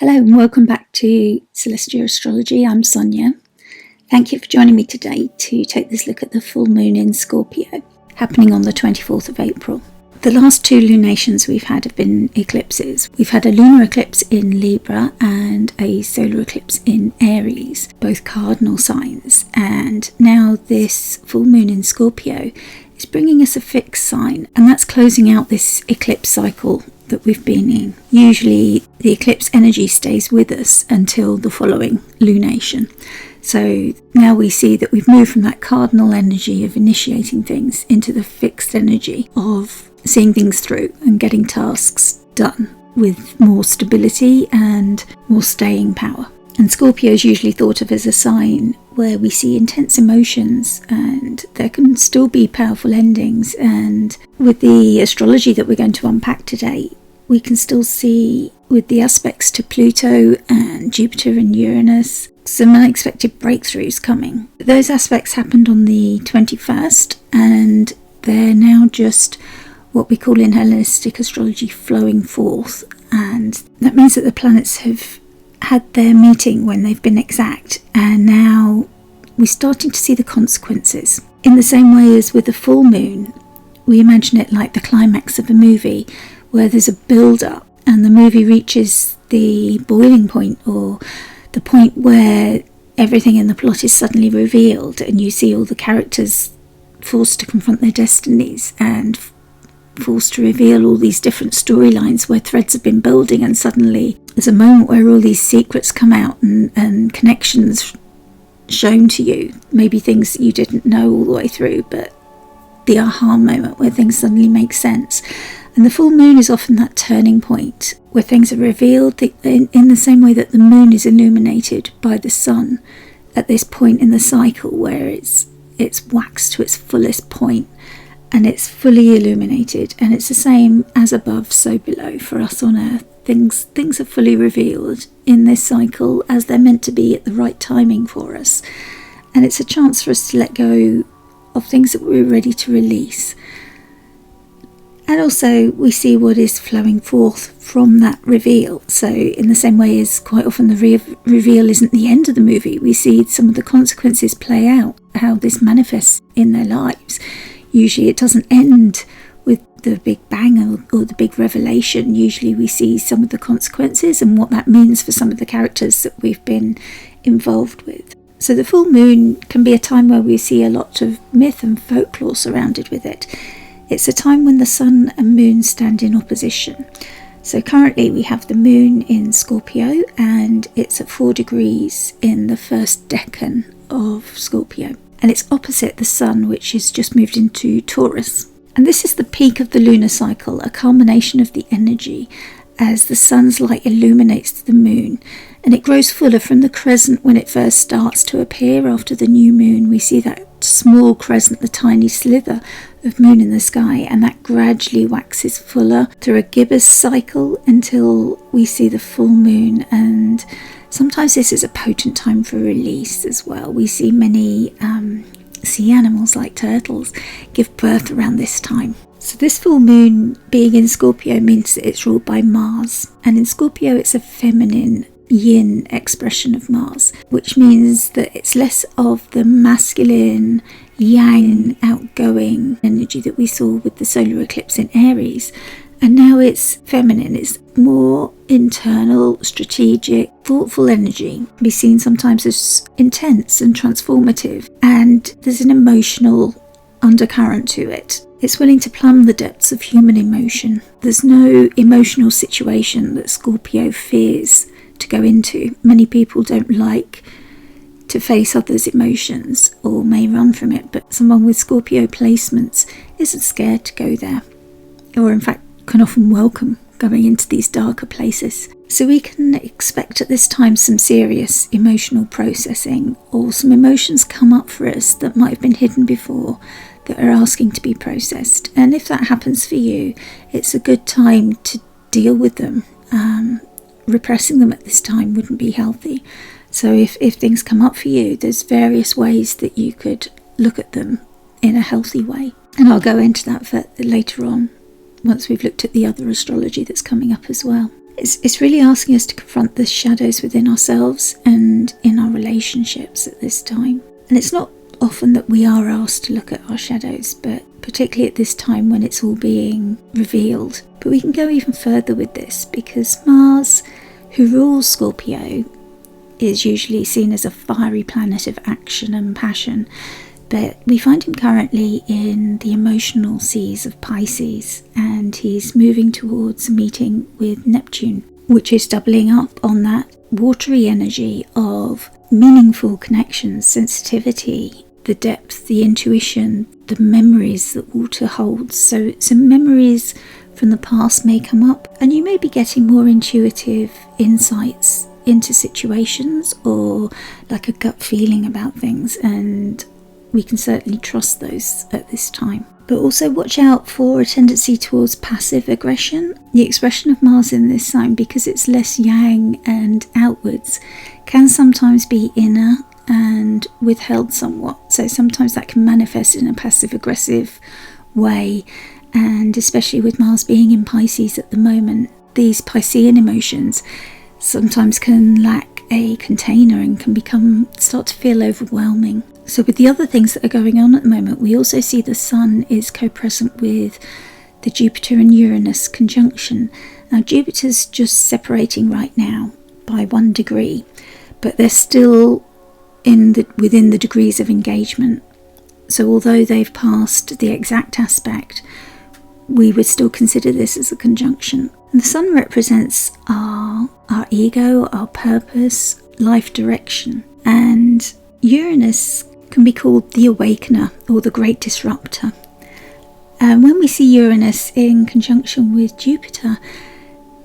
Hello and welcome back to Celestial Astrology. I'm Sonia. Thank you for joining me today to take this look at the full moon in Scorpio, happening on the 24th of April. The last two lunations we've had have been eclipses. We've had a lunar eclipse in Libra and a solar eclipse in Aries, both cardinal signs. And now this full moon in Scorpio is bringing us a fixed sign, and that's closing out this eclipse cycle that we've been in. Usually the eclipse energy stays with us until the following lunation. So now we see that we've moved from that cardinal energy of initiating things into the fixed energy of seeing things through and getting tasks done with more stability and more staying power. And Scorpio is usually thought of as a sign where we see intense emotions, and there can still be powerful endings. And with the astrology that we're going to unpack today, we can still see, with the aspects to Pluto and Jupiter and Uranus, some unexpected breakthroughs coming. Those aspects happened on the 21st, and they're now just what we call in Hellenistic astrology flowing forth. And that means that the planets have had their meeting when they've been exact, and now we're starting to see the consequences. In the same way as with the full moon, we imagine it like the climax of a movie where there's a build-up and the movie reaches the boiling point, or the point where everything in the plot is suddenly revealed and you see all the characters forced to confront their destinies and forced to reveal all these different storylines where threads have been building, and suddenly there's a moment where all these secrets come out and connections shown to you, maybe things that you didn't know all the way through, but the aha moment where things suddenly make sense. And the full moon is often that turning point where things are revealed in the same way that the moon is illuminated by the sun at this point in the cycle where it's waxed to its fullest point and it's fully illuminated. And it's the same as above, so below for us on Earth. Things are fully revealed in this cycle as they're meant to be at the right timing for us. And it's a chance for us to let go of things that we're ready to release. And also we see what is flowing forth from that reveal. So in the same way as quite often the reveal isn't the end of the movie, we see some of the consequences play out, how this manifests in their lives. Usually it doesn't end with the big bang or the big revelation. Usually we see some of the consequences and what that means for some of the characters that we've been involved with. So the full moon can be a time where we see a lot of myth and folklore surrounded with it. It's a time when the sun and moon stand in opposition. So currently we have the moon in Scorpio, and it's at 4 degrees in the first decan of Scorpio. And it's opposite the sun, which has just moved into Taurus. And this is the peak of the lunar cycle, a culmination of the energy as the sun's light illuminates the moon. And it grows fuller from the crescent when it first starts to appear after the new moon. We see that small crescent, the tiny slither of moon in the sky, and that gradually waxes fuller through a gibbous cycle until we see the full moon. And sometimes this is a potent time for release as well. We see many sea animals like turtles give birth around this time. So this full moon being in Scorpio means that it's ruled by Mars, and in Scorpio it's a feminine yin expression of Mars, which means that it's less of the masculine yang outgoing energy that we saw with the solar eclipse in Aries, and now it's feminine. It's more internal, strategic, thoughtful energy. It can be seen sometimes as intense and transformative, and there's an emotional undercurrent to it. It's willing to plumb the depths of human emotion. There's no emotional situation that Scorpio fears to go into. Many people don't like to face others' emotions or may run from it, but someone with Scorpio placements isn't scared to go there, or in fact can often welcome going into these darker places. So we can expect at this time some serious emotional processing, or some emotions come up for us that might have been hidden before that are asking to be processed. And if that happens for you, it's a good time to deal with them. Repressing them at this time wouldn't be healthy. So if things come up for you, there's various ways that you could look at them in a healthy way. And I'll go into that later on once we've looked at the other astrology that's coming up as well. It's really asking us to confront the shadows within ourselves and in our relationships at this time. And it's not often that we are asked to look at our shadows, but particularly at this time when it's all being revealed. But we can go even further with this, because Mars, who rules Scorpio, is usually seen as a fiery planet of action and passion, but we find him currently in the emotional seas of Pisces, and he's moving towards a meeting with Neptune, which is doubling up on that watery energy of meaningful connections, sensitivity, the depth, the intuition, the memories that water holds. So some memories from the past may come up, and you may be getting more intuitive insights into situations, or like a gut feeling about things, and we can certainly trust those at this time. But also watch out for a tendency towards passive aggression. The expression of Mars in this sign, because it's less yang and outwards, can sometimes be inner and withheld somewhat. So sometimes that can manifest in a passive aggressive way, and especially with Mars being in Pisces at the moment, these Piscean emotions sometimes can lack a container and can start to feel overwhelming. So with the other things that are going on at the moment, we also see the Sun is co-present with the Jupiter and Uranus conjunction. Now Jupiter's just separating right now by 1 degree, but they're still within the degrees of engagement. So although they've passed the exact aspect, we would still consider this as a conjunction. And the Sun represents our ego, our purpose, life direction. And Uranus can be called the awakener or the great disruptor. And when we see Uranus in conjunction with Jupiter,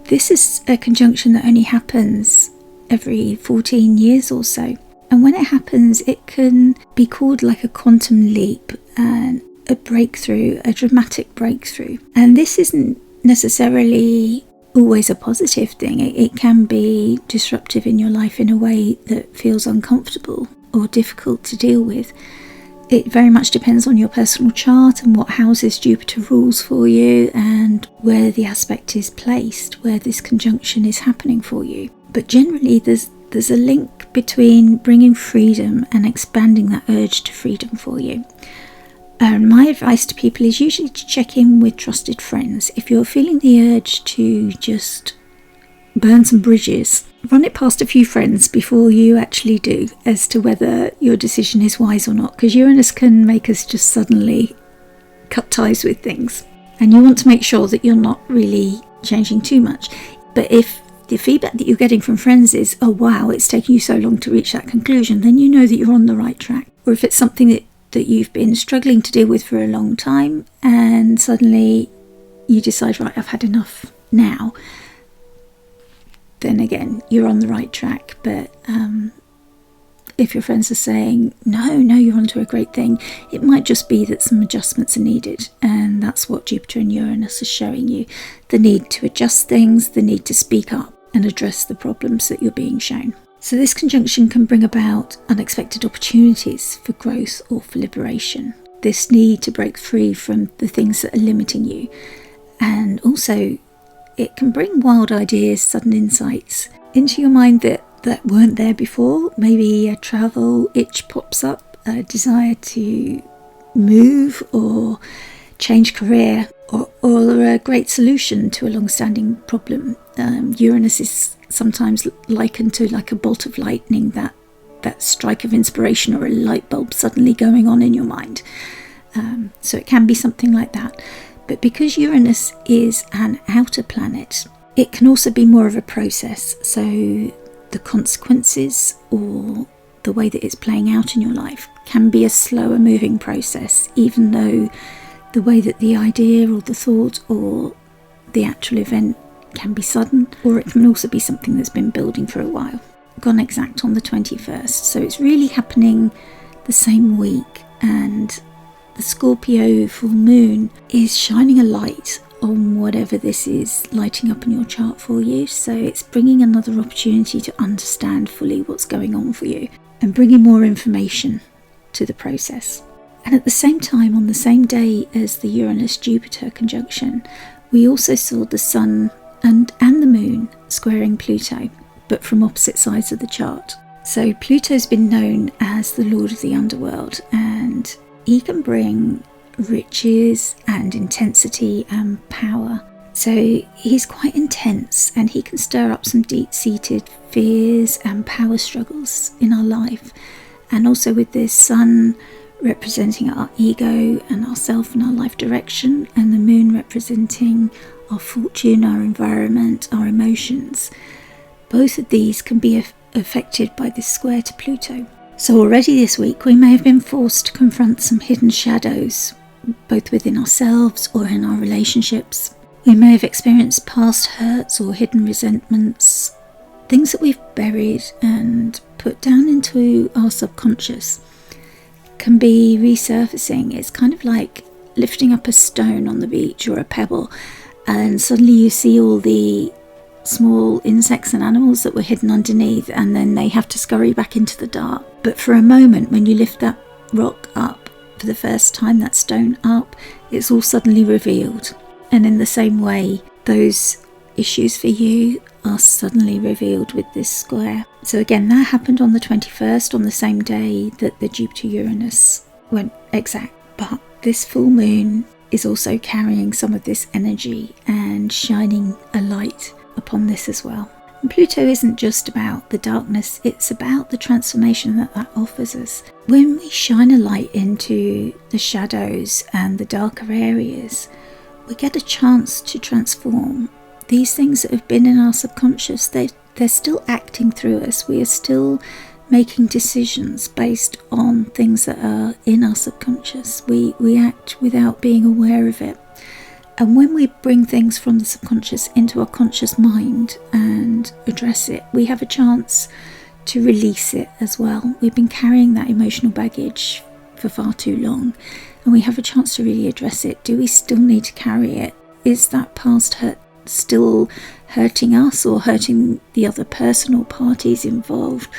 this is a conjunction that only happens every 14 years or so. And when it happens, it can be called like a quantum leap and a breakthrough, a dramatic breakthrough. And this isn't necessarily always a positive thing. It can be disruptive in your life in a way that feels uncomfortable or difficult to deal with. It very much depends on your personal chart and what houses Jupiter rules for you, and where the aspect is placed, where this conjunction is happening for you. But generally there's a link between bringing freedom and expanding that urge to freedom for you. My advice to people is usually to check in with trusted friends. If you're feeling the urge to just burn some bridges, run it past a few friends before you actually do, as to whether your decision is wise or not, because Uranus can make us just suddenly cut ties with things, and you want to make sure that you're not really changing too much. But if the feedback that you're getting from friends is, oh wow, it's taking you so long to reach that conclusion, then you know that you're on the right track. Or if it's something that you've been struggling to deal with for a long time, and suddenly you decide, right, I've had enough now, then again, you're on the right track. But if your friends are saying, no, you're onto a great thing, it might just be that some adjustments are needed. And that's what Jupiter and Uranus are showing you. The need to adjust things, the need to speak up and address the problems that you're being shown. So this conjunction can bring about unexpected opportunities for growth or for liberation. This need to break free from the things that are limiting you. And also, it can bring wild ideas, sudden insights into your mind that weren't there before. Maybe a travel itch pops up, a desire to move or change career, or a great solution to a long-standing problem. Uranus is sometimes likened to like a bolt of lightning, that strike of inspiration, or a light bulb suddenly going on in your mind. So it can be something like that. But because Uranus is an outer planet, it can also be more of a process. So the consequences or the way that it's playing out in your life can be a slower moving process, even though the way that the idea or the thought or the actual event can be sudden, or it can also be something that's been building for a while. Gone exact on the 21st, so it's really happening the same week, and the Scorpio full moon is shining a light on whatever this is lighting up in your chart for you. So it's bringing another opportunity to understand fully what's going on for you and bringing more information to the process. And at the same time, on the same day as the Uranus-Jupiter conjunction, we also saw the Sun and the Moon squaring Pluto, but from opposite sides of the chart. So Pluto's been known as the lord of the underworld, and he can bring riches and intensity and power. So he's quite intense, and he can stir up some deep-seated fears and power struggles in our life. And also with this sun representing our ego and ourself and our life direction, and the moon representing our fortune, our environment, our emotions, both of these can be affected by this square to Pluto. So already this week we may have been forced to confront some hidden shadows, both within ourselves or in our relationships. We may have experienced past hurts or hidden resentments, things that we've buried and put down into our subconscious can be resurfacing. It's kind of like lifting up a stone on the beach or a pebble, and suddenly you see all the small insects and animals that were hidden underneath, and then they have to scurry back into the dark. But for a moment, when you lift that rock up for the first time, that stone up, it's all suddenly revealed. And in the same way, those issues for you are suddenly revealed with this square. So again, that happened on the 21st, on the same day that the Jupiter-Uranus went exact. But this full moon is also carrying some of this energy and shining a light upon this as well. And Pluto isn't just about the darkness, it's about the transformation that offers us. When we shine a light into the shadows and the darker areas, we get a chance to transform. These things that have been in our subconscious, they're still acting through us. We are still making decisions based on things that are in our subconscious. We act without being aware of it. And when we bring things from the subconscious into our conscious mind and address it, we have a chance to release it as well. We've been carrying that emotional baggage for far too long, and we have a chance to really address it. Do we still need to carry it? Is that past hurt still hurting us or hurting the other person or parties involved?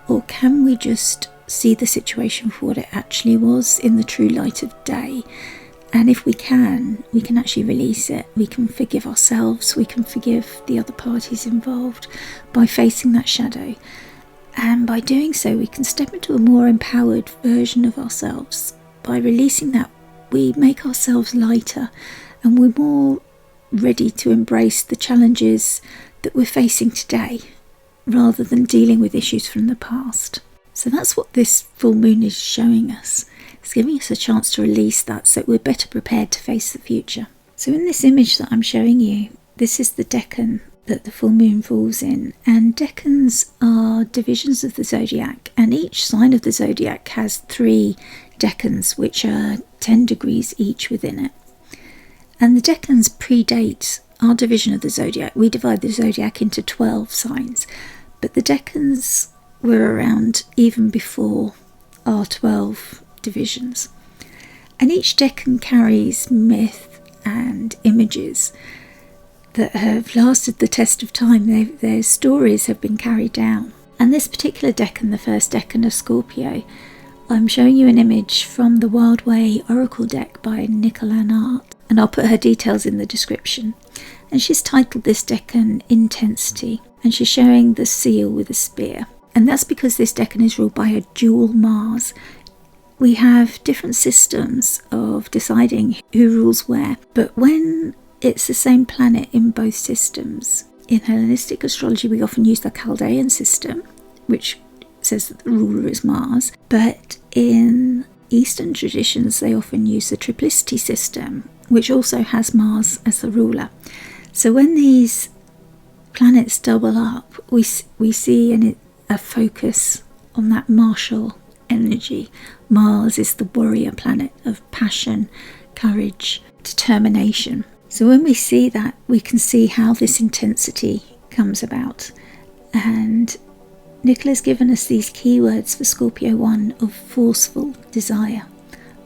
Or can we just see the situation for what it actually was in the true light of day? And if we can actually release it. We can forgive ourselves, we can forgive the other parties involved by facing that shadow. And by doing so, we can step into a more empowered version of ourselves. By releasing that, we make ourselves lighter, and we're more ready to embrace the challenges that we're facing today, rather than dealing with issues from the past. So that's what this full moon is showing us. It's giving us a chance to release that so we're better prepared to face the future. So in this image that I'm showing you, this is the decan that the full moon falls in. And decans are divisions of the zodiac, and each sign of the zodiac has 3 decans, which are 10 degrees each within it. And the decans predate our division of the zodiac. We divide the zodiac into 12 signs, but the decans were around even before our 12 divisions. And each decan carries myth and images that have lasted the test of time. Their stories have been carried down. And this particular decan, the first decan of Scorpio, I'm showing you an image from the Wild Way Oracle deck by Nicolann Art, and I'll put her details in the description. And she's titled this decan Intensity, and she's showing the seal with a spear. And that's because this decan is ruled by a dual Mars. We have different systems of deciding who rules where, but when it's the same planet in both systems, in Hellenistic astrology we often use the Chaldean system, which says that the ruler is Mars, but in Eastern traditions they often use the triplicity system, which also has Mars as the ruler. So when these planets double up, we see a focus on that martial energy. Mars is the warrior planet of passion, courage, determination. So when we see that, we can see how this intensity comes about. And Nicola's given us these keywords for Scorpio 1 of forceful desire,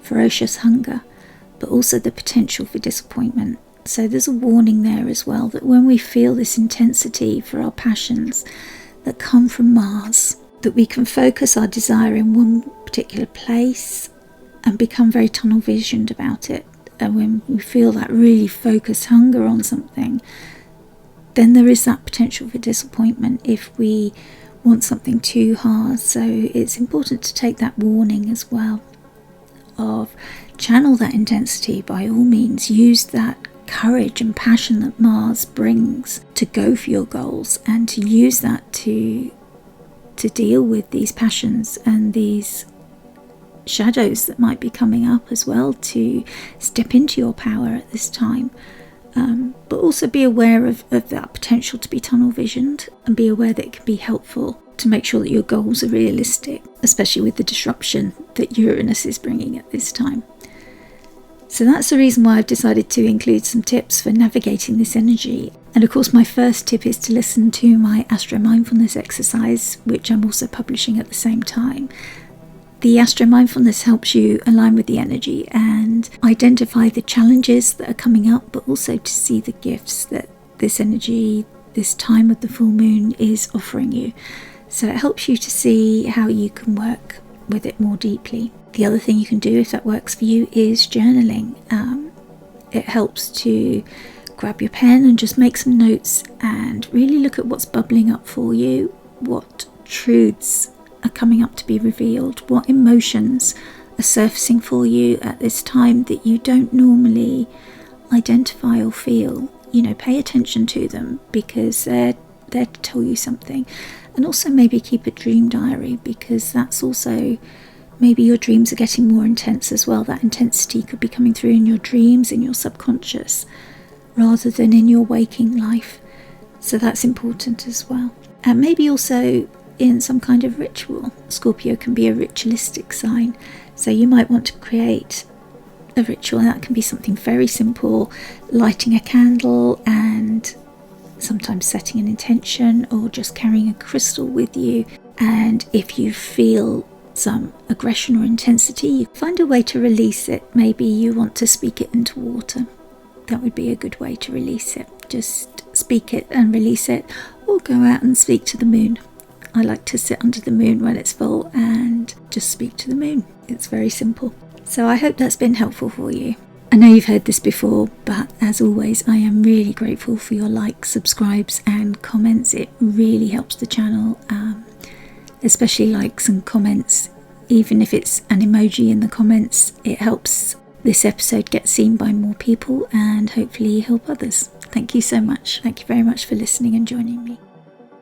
ferocious hunger, but also the potential for disappointment. So there's a warning there as well, that when we feel this intensity for our passions that come from Mars, that we can focus our desire in one particular place and become very tunnel visioned about it. And when we feel that really focused hunger on something, then there is that potential for disappointment if we want something too hard. So it's important to take that warning as well, of channel that intensity by all means. Use that courage and passion that Mars brings to go for your goals, and to use that to deal with these passions and these shadows that might be coming up as well, to step into your power at this time. But also be aware of that potential to be tunnel visioned, and be aware that it can be helpful to make sure that your goals are realistic, especially with the disruption that Uranus is bringing at this time. So that's the reason why I've decided to include some tips for navigating this energy. And of course, my first tip is to listen to my Astro Mindfulness exercise, which I'm also publishing at the same time. The Astro Mindfulness helps you align with the energy and identify the challenges that are coming up, but also to see the gifts that this energy, this time of the full moon, is offering you. So it helps you to see how you can work with it more deeply. The other thing you can do, if that works for you, is journaling. It helps to grab your pen and just make some notes and really look at what's bubbling up for you, what truths are coming up to be revealed, what emotions are surfacing for you at this time that you don't normally identify or feel. Pay attention to them, because they're there to tell you something. And also maybe keep a dream diary, because that's also, maybe your dreams are getting more intense as well. That intensity could be coming through in your dreams, in your subconscious, rather than in your waking life. So that's important as well. And maybe also in some kind of ritual. Scorpio can be a ritualistic sign, so you might want to create a ritual, and that can be something very simple, lighting a candle and sometimes setting an intention, or just carrying a crystal with you. And if you feel some aggression or intensity, you find a way to release it. Maybe you want to speak it into water. That would be a good way to release it. Just speak it and release it, or go out and speak to the moon. I like to sit under the moon when it's full and just speak to the moon. It's very simple. So I hope that's been helpful for you. I know you've heard this before, but as always, I am really grateful for your likes, subscribes and comments. It really helps the channel, especially likes and comments. Even if it's an emoji in the comments, it helps this episode get seen by more people and hopefully help others. Thank you so much. Thank you very much for listening and joining me.